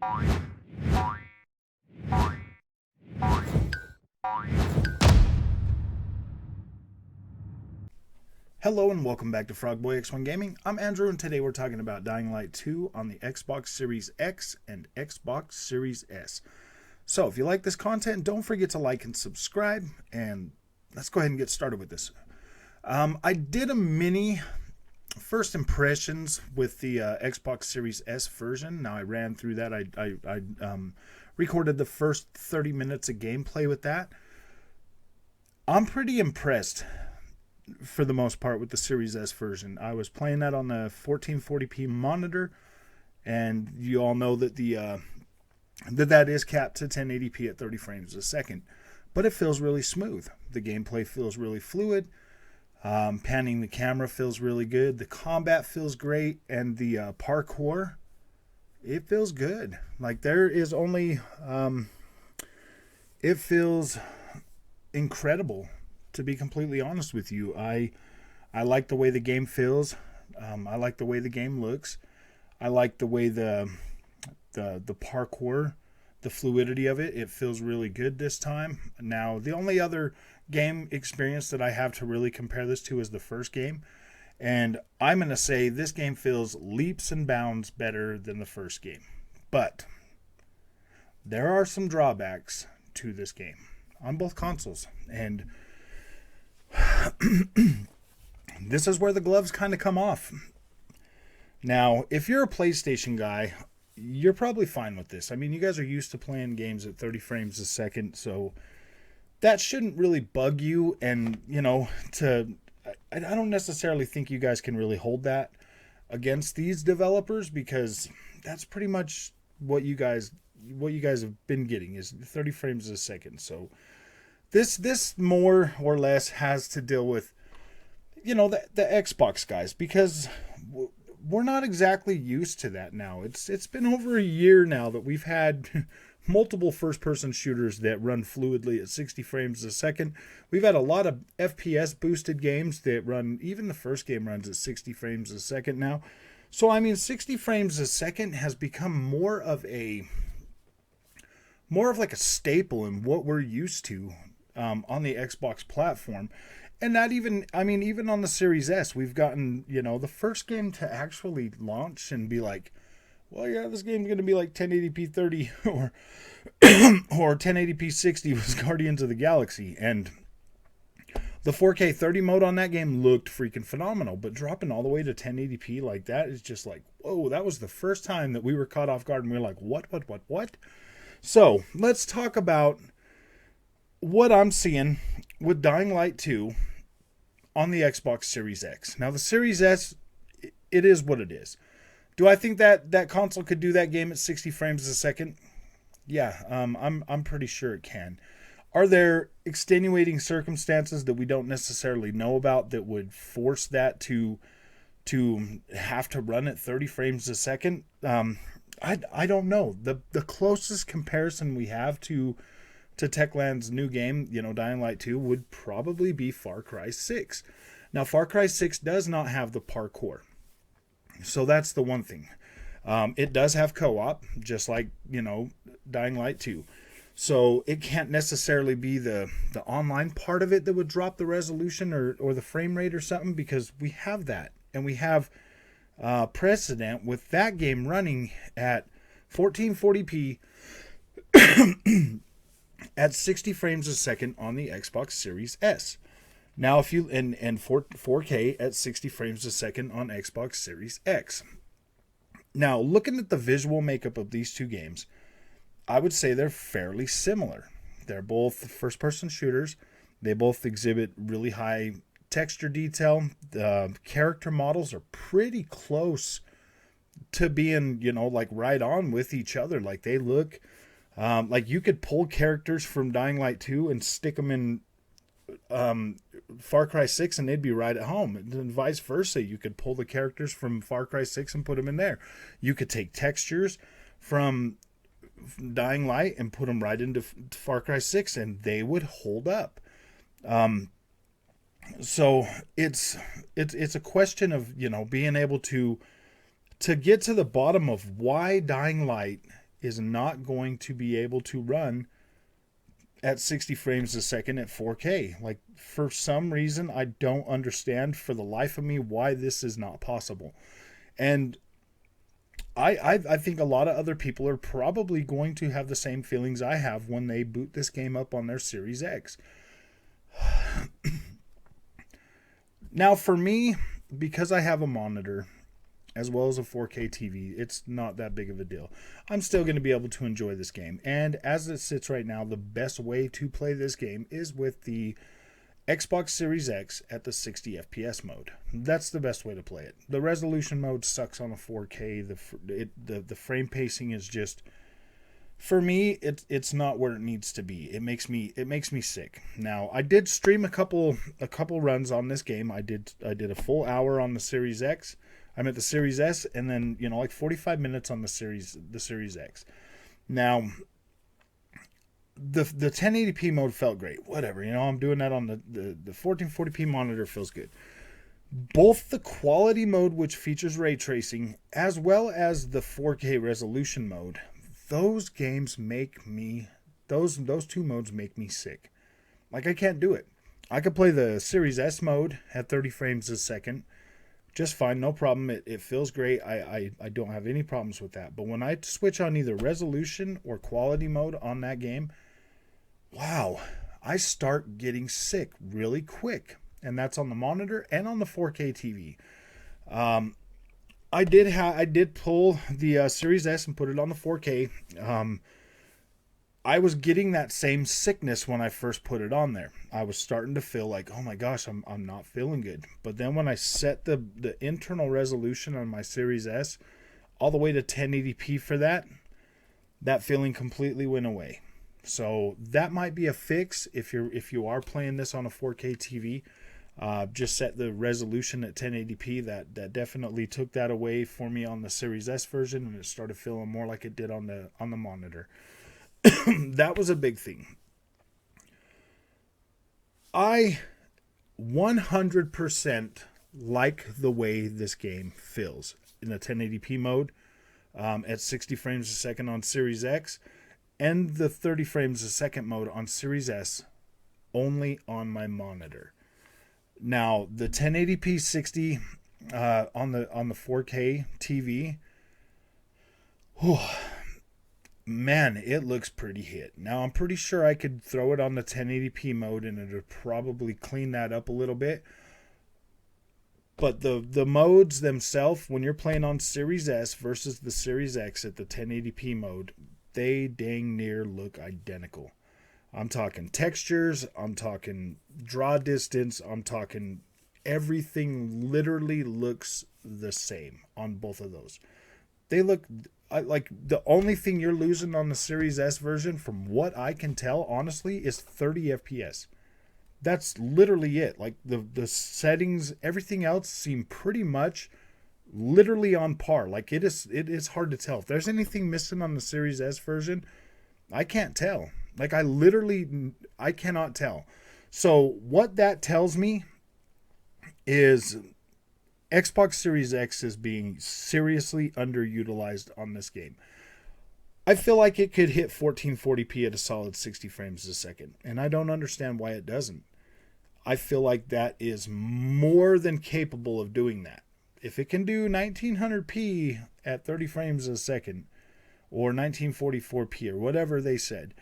Hello and welcome back to Frogboy X1 Gaming. I'm Andrew and today we're talking about Dying Light 2 on the Xbox Series X and Xbox Series S. So if you like this content, don't forget to like and subscribe, and let's go ahead and get started with this. I did a mini first impressions with the Xbox Series S version. Now I ran through that. I recorded the first 30 minutes of gameplay with that. I'm pretty impressed for the most part with the Series S version. I was playing that on the 1440p monitor, and you all know that that is capped to 1080p at 30 frames a second, but it feels really smooth. The gameplay feels really fluid. Panning the camera feels really good. The combat feels great, and the parkour, it feels good. Like there is only it feels incredible, to be completely honest with you. I like the way the game feels. I like the way the game looks. I like the way the parkour, the fluidity of it. It feels really good this time. Now, the only other game experience that I have to really compare this to is the first game. And I'm going to say this game feels leaps and bounds better than the first game. But there are some drawbacks to this game on both consoles. And this is where the gloves kind of come off. Now, if you're a PlayStation guy, you're probably fine with this. I mean, you guys are used to playing games at 30 frames a second, so that shouldn't really bug you. And, you know, I don't necessarily think you guys can really hold that against these developers, because that's pretty much what you guys have been getting is 30 frames a second. So This more or less has to deal with, you know, the Xbox guys, because we're not exactly used to that now. It's been over a year now that we've had multiple first-person shooters that run fluidly at 60 frames a second. We've had a lot of FPS boosted games that run, even the first game runs at 60 frames a second now. So I mean, 60 frames a second has become more of like a staple in what we're used to on the Xbox platform. And not even, I mean, even on the Series S, we've gotten, you know, the first game to actually launch and be like, well, yeah, this game's going to be like 1080p 30 or 1080p 60 was Guardians of the Galaxy. And the 4K 30 mode on that game looked freaking phenomenal, but dropping all the way to 1080p like that is just like, whoa, that was the first time that we were caught off guard and we were like, what? So let's talk about what I'm seeing with Dying Light 2 on the Xbox Series X. Now, the Series S, it is what it is. Do I think that console could do that game at 60 frames a second? Yeah, I'm pretty sure it can. Are there extenuating circumstances that we don't necessarily know about that would force that to have to run at 30 frames a second? I don't know. The closest comparison we have to Techland's new game, you know, Dying Light 2, would probably be Far Cry 6. Now, Far Cry 6 does not have the parkour. So that's the one thing. It does have co-op, just like, you know, Dying Light 2. So it can't necessarily be the online part of it that would drop the resolution or the frame rate or something, because we have that. And we have precedent with that game running at 1440p at 60 frames a second on the Xbox Series S. Now, if you and 4K at 60 frames a second on Xbox Series X. Now, looking at the visual makeup of these two games, I would say they're fairly similar. They're both first-person shooters. They both exhibit really high texture detail. The character models are pretty close to being, you know, like right on with each other. Like they look like you could pull characters from Dying Light 2 and stick them in Far Cry 6 and they'd be right at home. And vice versa. You could pull the characters from Far Cry 6 and put them in there. You could take textures from Dying Light and put them right into Far Cry 6 and they would hold up. So it's a question of, you know, being able to get to the bottom of why Dying Light is not going to be able to run at 60 frames a second at 4K. Like, for some reason, I don't understand for the life of me why this is not possible. And I think a lot of other people are probably going to have the same feelings I have when they boot this game up on their Series X. Now, for me, because I have a monitor as well as a 4K TV, it's not that big of a deal. I'm still going to be able to enjoy this game. And as it sits right now, the best way to play this game is with the Xbox Series X at the 60 FPS mode. That's the best way to play it. The resolution mode sucks on a 4K. The frame pacing is just, for me, it's not where it needs to be. It makes me sick. Now, I did stream a couple runs on this game. I did a full hour on the Series X. I'm at the Series S, and then, like 45 minutes on the Series X. Now, the 1080p mode felt great. Whatever, I'm doing that on the 1440p monitor, feels good. Both the quality mode, which features ray tracing, as well as the 4K resolution mode, those two modes make me sick. Like, I can't do it. I could play the Series S mode at 30 frames a second just fine, no problem. It feels great. I don't have any problems with that. But when I switch on either resolution or quality mode on that game, wow, I start getting sick really quick. And that's on the monitor and on the 4K TV. I did pull the Series S and put it on the 4K. I was getting that same sickness when I first put it on there. I was starting to feel like, oh my gosh, I'm not feeling good. But then when I set the internal resolution on my Series S all the way to 1080p for that feeling completely went away. So that might be a fix if you are playing this on a 4K TV. Just set the resolution at 1080p. That definitely took that away for me on the Series S version, and it started feeling more like it did on the monitor. That was a big thing. I 100% like the way this game feels in a 1080p mode at 60 frames a second on Series X, and the 30 frames a second mode on Series S only on my monitor. Now, the 1080p 60 on the 4K TV, whew, man, it looks pretty hit. Now, I'm pretty sure I could throw it on the 1080p mode and it would probably clean that up a little bit. But the modes themselves, when you're playing on Series S versus the Series X at the 1080p mode, they dang near look identical. I'm talking textures, I'm talking draw distance, I'm talking everything literally looks the same on both of those. They look like the only thing you're losing on the Series S version, from what I can tell, honestly, is 30 FPS. That's literally it. Like the settings, everything else seem pretty much literally on par. Like it is hard to tell. If there's anything missing on the Series S version, I can't tell. Like I cannot tell. So what that tells me is Xbox Series X is being seriously underutilized on this game. I feel like it could hit 1440p at a solid 60 frames a second, and I don't understand why it doesn't. I feel like that is more than capable of doing that. If it can do 1900p at 30 frames a second, or 1944p, or whatever they said,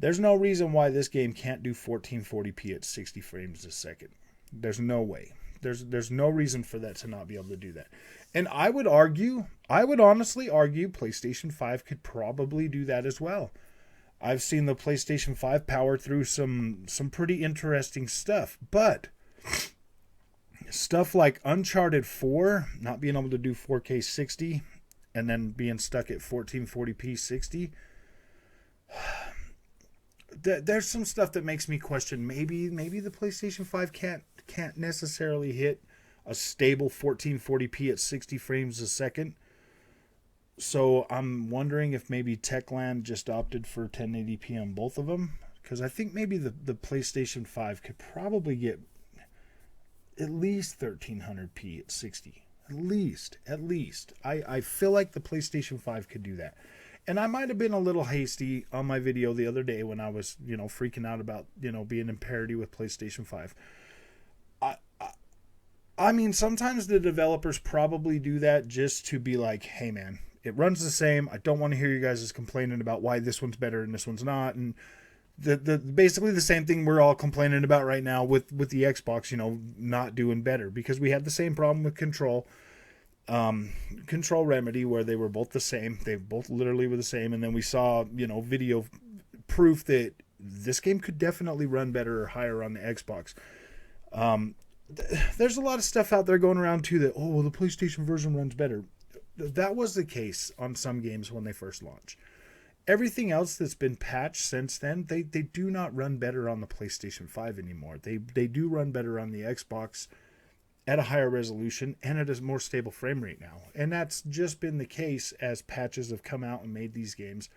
there's no reason why this game can't do 1440p at 60 frames a second. There's no way. There's no reason for that to not be able to do that. And I would honestly argue PlayStation 5 could probably do that as well. I've seen the PlayStation 5 power through some pretty interesting stuff, but stuff like Uncharted 4 not being able to do 4K 60 and then being stuck at 1440p 60, there's some stuff that makes me question maybe the PlayStation 5 can't necessarily hit a stable 1440p at 60 frames a second. So I'm wondering if maybe Techland just opted for 1080p on both of them, because I think maybe the PlayStation 5 could probably get at least 1300p at 60. At least. I feel like the PlayStation 5 could do that. and I might have been a little hasty on my video the other day when I was, freaking out about, being in parity with PlayStation 5. I mean, sometimes the developers probably do that just to be like, hey man, it runs the same. I don't want to hear you guys complaining about why this one's better and this one's not. And the basically the same thing we're all complaining about right now with the Xbox, not doing better, because we had the same problem with Control Remedy, where they were both the same. They both literally were the same. And then we saw, video proof that this game could definitely run better or higher on the Xbox. There's a lot of stuff out there going around too that, oh, well, the PlayStation version runs better. That was the case on some games when they first launched. Everything else that's been patched since then, they do not run better on the PlayStation 5 anymore. They do run better on the Xbox at a higher resolution and at a more stable frame rate now. And that's just been the case as patches have come out and made these games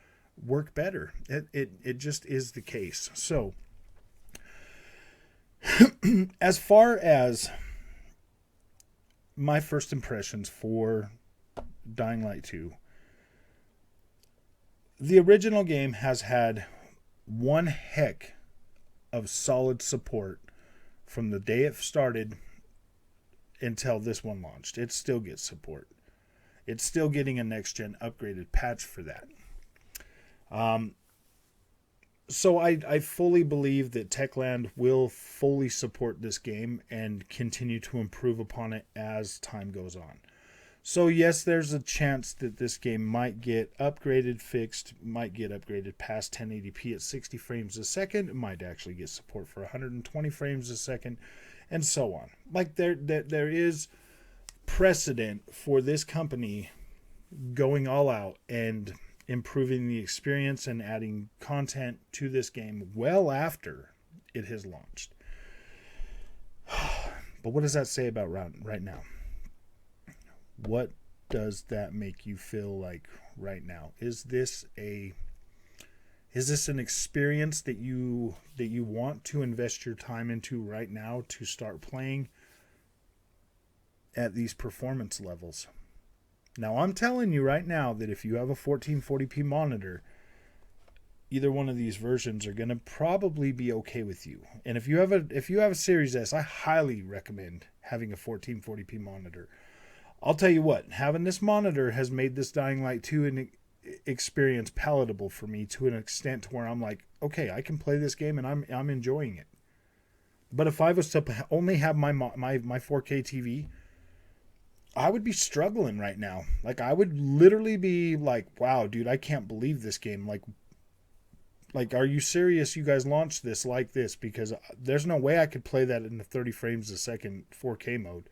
work better. It just is the case. So as far as my first impressions for Dying Light 2, the original game has had one heck of solid support from the day it started until this one launched. It still gets support. It's still getting a next-gen upgraded patch for that. So I fully believe that Techland will fully support this game and continue to improve upon it as time goes on. So yes, there's a chance that this game might get upgraded, fixed, might get upgraded past 1080p at 60 frames a second. It might actually get support for 120 frames a second, and so on. Like there is precedent for this company going all out and improving the experience and adding content to this game well after it has launched. But what does that say about right now? What does that make you feel like right now? Is this an experience that you want to invest your time into right now to start playing at these performance levels? Now, I'm telling you right now that if you have a 1440p monitor, either one of these versions are going to probably be okay with you. And if you have a Series S, I highly recommend having a 1440p monitor. I'll tell you what, having this monitor has made this Dying Light 2 experience palatable for me to an extent to where I'm like, okay, I can play this game and I'm enjoying it. But if I was to only have my 4K TV, I would be struggling right now. Like, I would literally be like, wow, dude, I can't believe this game. Like, are you serious? You guys launched this like this? Because there's no way I could play that in the 30 frames a second 4K mode.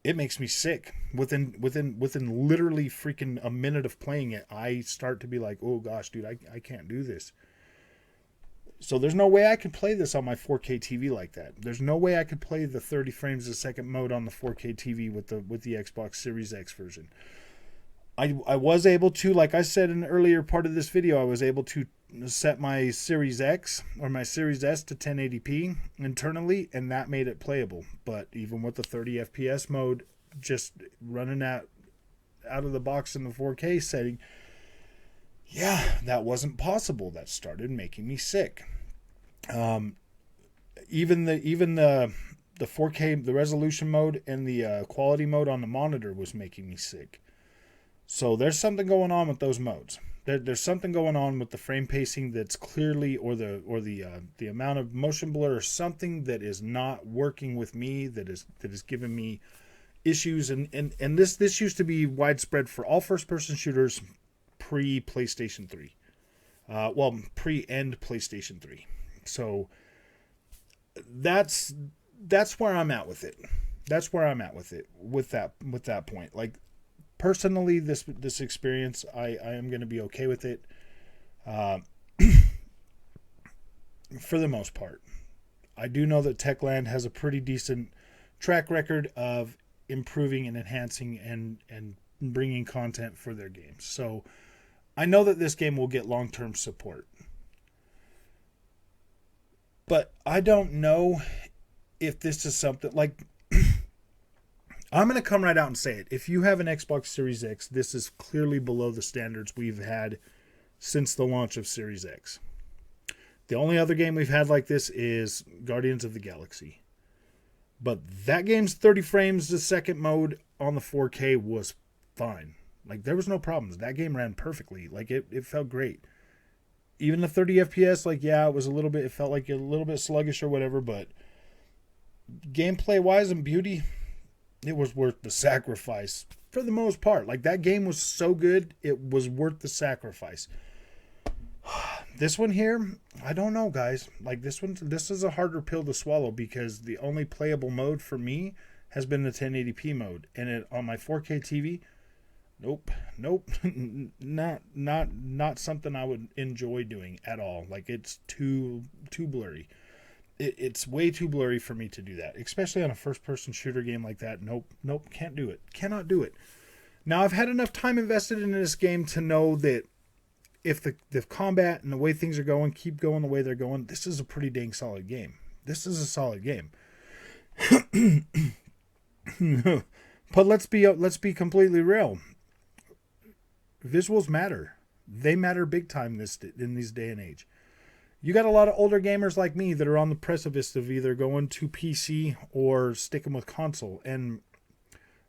It makes me sick. Within literally freaking a minute of playing it, I start to be like, oh gosh, dude, I can't do this. So there's no way I could play this on my 4K TV like that. There's no way I could play the 30 frames a second mode on the 4K TV with the Xbox Series X version. I was able to, like I said in an earlier part of this video, I was able to set my Series X or my Series S to 1080p internally, and that made it playable. But even with the 30 FPS mode, just running out of the box in the 4K setting, yeah, that wasn't possible. That started making me sick. Even the 4K, the resolution mode and the quality mode on the monitor was making me sick. So there's something going on with those modes. There's something going on with the frame pacing that's clearly, or the amount of motion blur, or something that is not working with me, that is giving me issues. And this used to be widespread for all first-person shooters pre-PlayStation 3. Pre-end PlayStation 3. So that's where I'm at with it. That's where I'm at with it, with that point. Like, personally, this experience, I am going to be okay with it for the most part. I do know that Techland has a pretty decent track record of improving and enhancing and bringing content for their games. So I know that this game will get long-term support. But I don't know if this is something like... I'm going to come right out and say it. If you have an Xbox Series X, this is clearly below the standards we've had since the launch of Series X. The only other game we've had like this is Guardians of the Galaxy. But that game's 30 frames a second mode on the 4K was fine. Like, there was no problems. That game ran perfectly. Like, it felt great. Even the 30 FPS, like, yeah, it felt like a little bit sluggish or whatever, but gameplay-wise and beauty, it was worth the sacrifice for the most part. Like, that game was so good, it was worth the sacrifice. This one here, I don't know, guys. Like, this is a harder pill to swallow because the only playable mode for me has been the 1080p mode, and on my 4K TV, nope, not something I would enjoy doing at all. Like, it's too blurry. It's way too blurry for me to do that, especially on a first-person shooter game like that. Nope, can't do it. Cannot do it. Now, I've had enough time invested in this game to know that if the combat and the way things are going keep going the way they're going, this is a pretty dang solid game. This is a solid game. But let's be completely real. Visuals matter. They matter big time in this day and age. You got a lot of older gamers like me that are on the precipice of either going to PC or sticking with console, and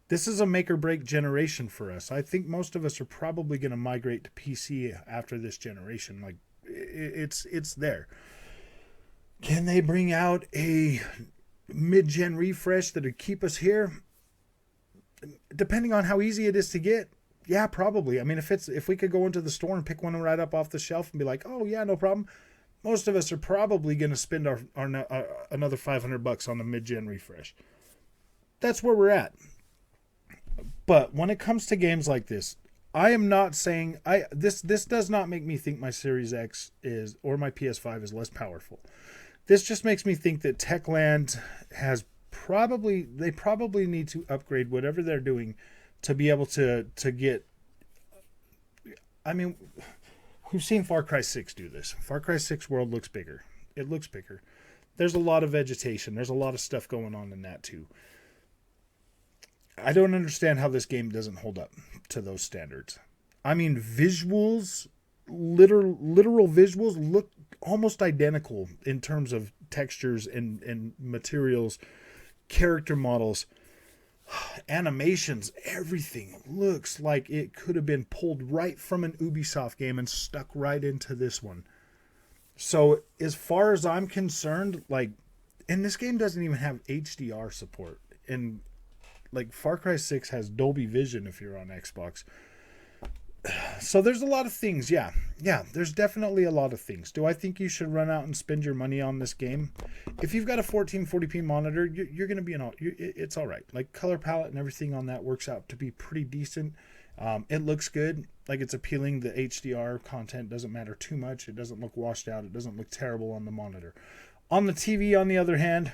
this is a make or break generation for us. I think most of us are probably going to migrate to PC after this generation. Like, it's there. Can they bring out a mid-gen refresh that would keep us here? Depending on how easy it is to get, yeah, probably. I mean, if we could go into the store and pick one right up off the shelf and be like, oh yeah, no problem. Most of us are probably going to spend our another $500 on the mid-gen refresh. That's where we're at. But when it comes to games like this, I am not saying this does not make me think my Series X or my PS5 is less powerful. This just makes me think that Techland they probably need to upgrade whatever they're doing to be able to get. I mean, we've seen Far Cry 6 do this. Far Cry 6 world looks bigger. It looks bigger. There's a lot of vegetation. There's a lot of stuff going on in that too. I don't understand how this game doesn't hold up to those standards. I mean, visuals, literal visuals look almost identical in terms of textures and materials, character models, animations, everything looks like it could have been pulled right from an Ubisoft game and stuck right into this one. So as far as I'm concerned, like, and this game doesn't even have HDR support, and like Far Cry 6 has Dolby Vision if you're on Xbox. So there's a lot of things. Yeah, there's definitely a lot of things. Do I think you should run out and spend your money on this game? If you've got a 1440p monitor, you're going to be it's all right. Like, color palette and everything on that works out to be pretty decent. It looks good. Like, it's appealing. The HDR content doesn't matter too much. It doesn't look washed out. It doesn't look terrible on the monitor. On the TV, on the other hand,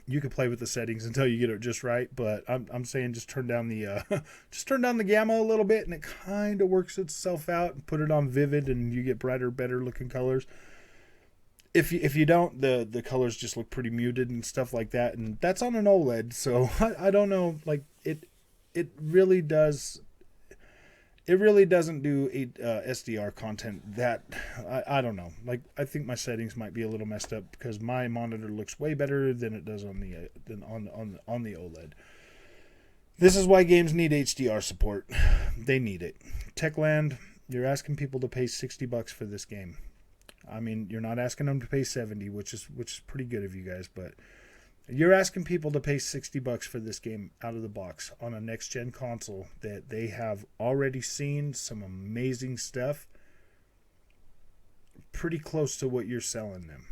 you can play with the settings until you get it just right, but I'm saying just turn down the gamma a little bit, and it kind of works itself out. And put it on vivid, and you get brighter, better looking colors. If you don't, the colors just look pretty muted and stuff like that, and that's on an OLED. So I don't know, like it really does. It really doesn't do SDR content that I don't know. Like, I think my settings might be a little messed up because my monitor looks way better than it does on the OLED. This is why games need HDR support. They need it. Techland, you're asking people to pay $60 for this game. I mean, you're not asking them to pay $70, which is pretty good of you guys, but you're asking people to pay $60 for this game out of the box on a next-gen console that they have already seen some amazing stuff pretty close to what you're selling them.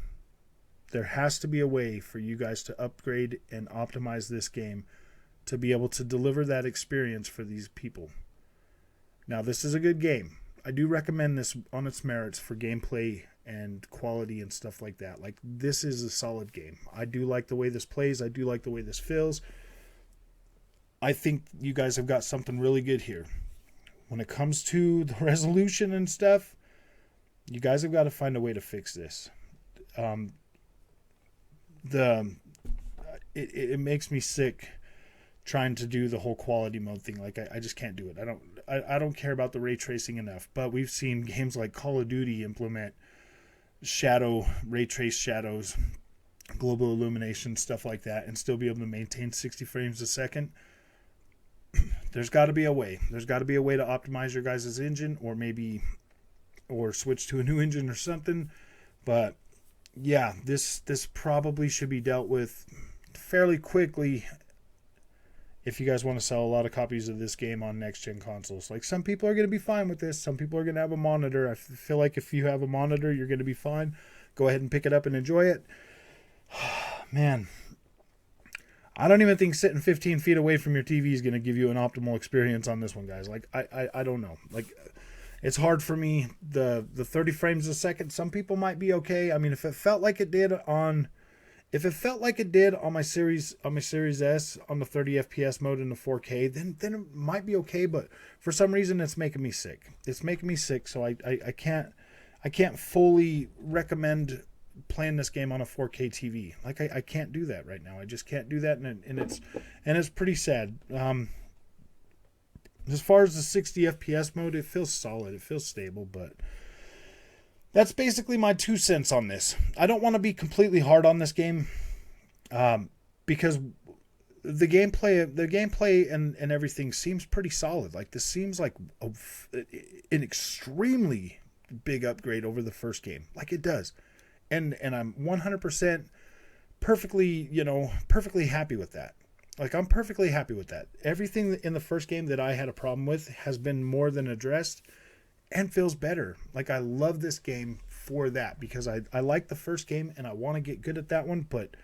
There has to be a way for you guys to upgrade and optimize this game to be able to deliver that experience for these people. Now, this is a good game. I do recommend this on its merits for gameplay and quality and stuff like that. Like, this is a solid game. I do like the way this plays. I do like the way this feels. I think you guys have got something really good here. When it comes to the resolution and stuff, you guys have got to find a way to fix this. It makes me sick trying to do the whole quality mode thing. Like, I just can't do it. I don't care about the ray tracing enough, but we've seen games like Call of Duty implement ray trace shadows, global illumination, stuff like that, and still be able to maintain 60 frames a second. There's got to be a way. There's got to be a way to optimize your guys' engine, or switch to a new engine or something. But yeah, this probably should be dealt with fairly quickly if you guys want to sell a lot of copies of this game on next-gen consoles. Like, some people are going to be fine with this. Some people are going to have a monitor. I feel like if you have a monitor, you're going to be fine. Go ahead and pick it up and enjoy it. Man, I don't even think sitting 15 feet away from your TV is going to give you an optimal experience on this one, guys. Like, I don't know. Like, it's hard for me. The 30 frames a second, some people might be okay. I mean, if it felt like it did on my Series S on the 30 FPS mode in the 4K, then it might be okay. But for some reason, it's making me sick. It's making me sick. So I can't fully recommend playing this game on a 4K TV. Like, I can't do that right now. I just can't do that, and it's pretty sad. As far as the 60 FPS mode, it feels solid. It feels stable, but that's basically my 2 cents on this. I don't want to be completely hard on this game, because the gameplay and everything seems pretty solid. Like, this seems like an extremely big upgrade over the first game. Like, it does. And I'm 100% perfectly happy with that. Like, I'm perfectly happy with that. Everything in the first game that I had a problem with has been more than addressed and feels better. Like, I love this game for that, because I like the first game and I want to get good at that one. But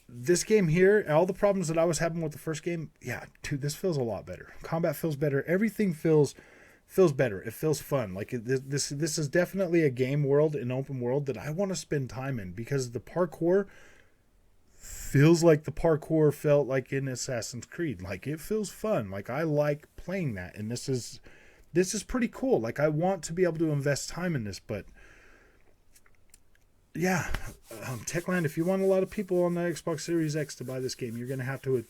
this game here, all the problems that I was having with the first game, yeah, dude, this feels a lot better. Combat feels better. Everything feels better. It feels fun. Like, this is definitely a game world, an open world that I want to spend time in, because the parkour feels like the parkour felt like in Assassin's Creed. Like, it feels fun. Like, I like playing that, and this is pretty cool. Like, I want to be able to invest time in this. But yeah, Techland, if you want a lot of people on the Xbox Series X to buy this game, you're gonna have to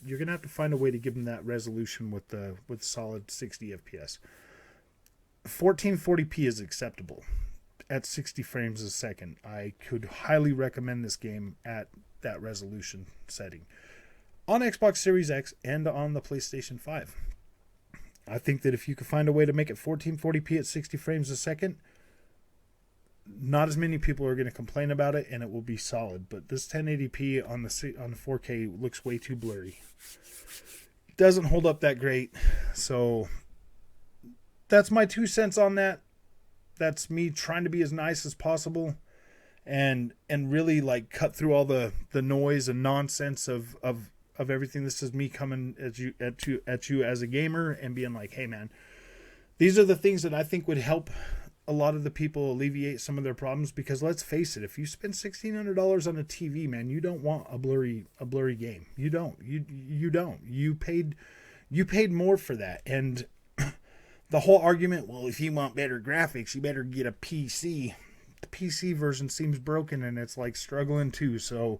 find a way to give them that resolution with solid 60 FPS. 1440p is acceptable at 60 frames a second. I could highly recommend this game at that resolution setting on Xbox Series X and on the PlayStation 5. I think that if you could find a way to make it 1440p at 60 frames a second, not as many people are going to complain about it, and it will be solid. But this 1080p on the 4K looks way too blurry. It doesn't hold up that great. So that's my 2 cents on that. That's me trying to be as nice as possible, and really, like, cut through all the noise and nonsense of everything. This is me coming at you as a gamer and being like, hey man, these are the things that I think would help a lot of the people alleviate some of their problems. Because let's face it, if you spend $1,600 on a TV, man, you don't want a blurry game. You don't. You paid more for that. And the whole argument, well, if you want better graphics, you better get a PC. The PC version seems broken, and it's like struggling too. So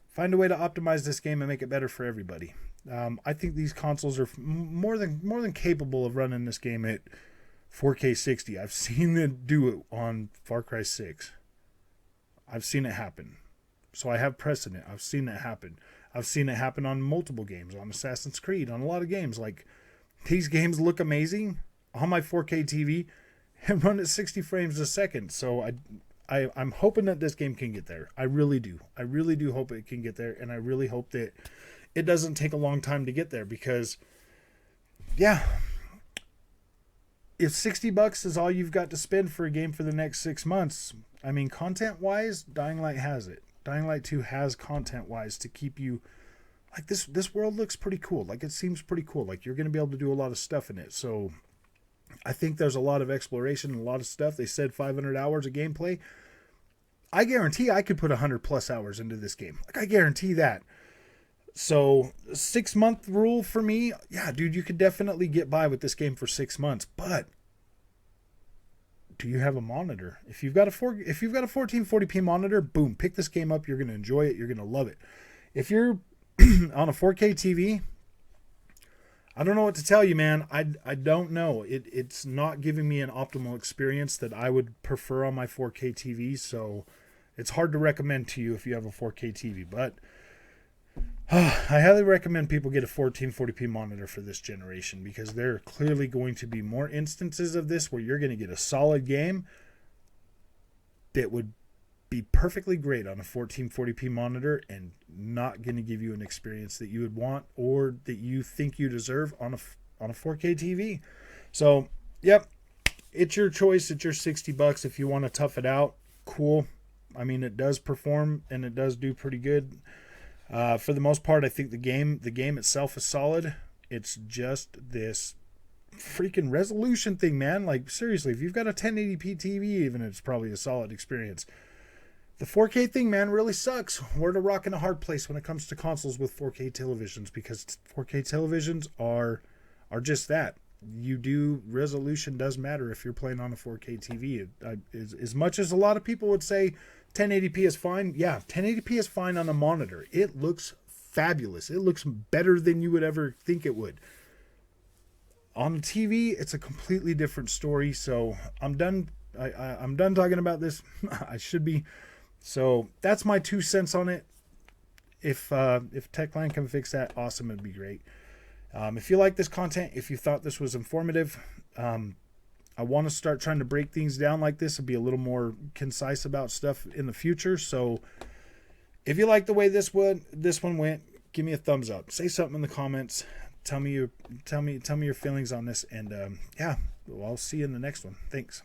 find a way to optimize this game and make it better for everybody. I think these consoles are more than capable of running this game at 4K 60. I've seen them do it on Far Cry 6. I've seen it happen. So I have precedent. I've seen it happen. I've seen it happen on multiple games, on Assassin's Creed, on a lot of games. Like, these games look amazing on my 4K TV and run at 60 frames a second. So I'm hoping that this game can get there. I really do. I really do hope it can get there, and I really hope that it doesn't take a long time to get there, because, yeah, if $60 is all you've got to spend for a game for the next 6 months, I mean, content-wise, Dying Light has it. Dying Light 2 has content-wise to keep you, like, this world looks pretty cool. Like, it seems pretty cool. Like, you're going to be able to do a lot of stuff in it. So I think there's a lot of exploration and a lot of stuff. They said 500 hours of gameplay. I guarantee I could put 100 plus hours into this game. Like, I guarantee that. So 6 month rule for me, yeah, dude, you could definitely get by with this game for 6 months. But do you have a monitor? If you've got a 1440p monitor, boom, pick this game up. You're going to enjoy it. You're going to love it. If you're on a 4K TV, I don't know what to tell you, man. I don't know. It's not giving me an optimal experience that I would prefer on my 4K TV, so it's hard to recommend to you if you have a 4K TV. But I highly recommend people get a 1440p monitor for this generation, because there are clearly going to be more instances of this where you're going to get a solid game that would be perfectly great on a 1440p monitor and not going to give you an experience that you would want or that you think you deserve on a 4K TV. So, yep, it's your choice. It's your $60 if you want to tough it out. Cool. I mean, it does perform and it does do pretty good. For the most part, I think the game itself is solid. It's just this freaking resolution thing, man. Like, seriously, if you've got a 1080p TV, even, it's probably a solid experience. The 4K thing, man, really sucks. We're at a rock and a hard place when it comes to consoles with 4K televisions, because 4K televisions are just that. Resolution does matter if you're playing on a 4K TV. As much as a lot of people would say 1080p is fine, yeah, 1080p is fine on a monitor. It looks fabulous. It looks better than you would ever think it would. On TV, it's a completely different story. So I'm done. I'm done talking about this. I should be. So that's my 2 cents on it. If Techline can fix that, awesome. It'd be great. If you like this content, if you thought this was informative, I want to start trying to break things down like this and be a little more concise about stuff in the future. So if you like the way this one went, give me a thumbs up. Say something in the comments. Tell me your feelings on this, and yeah, well, I'll see you in the next one. Thanks.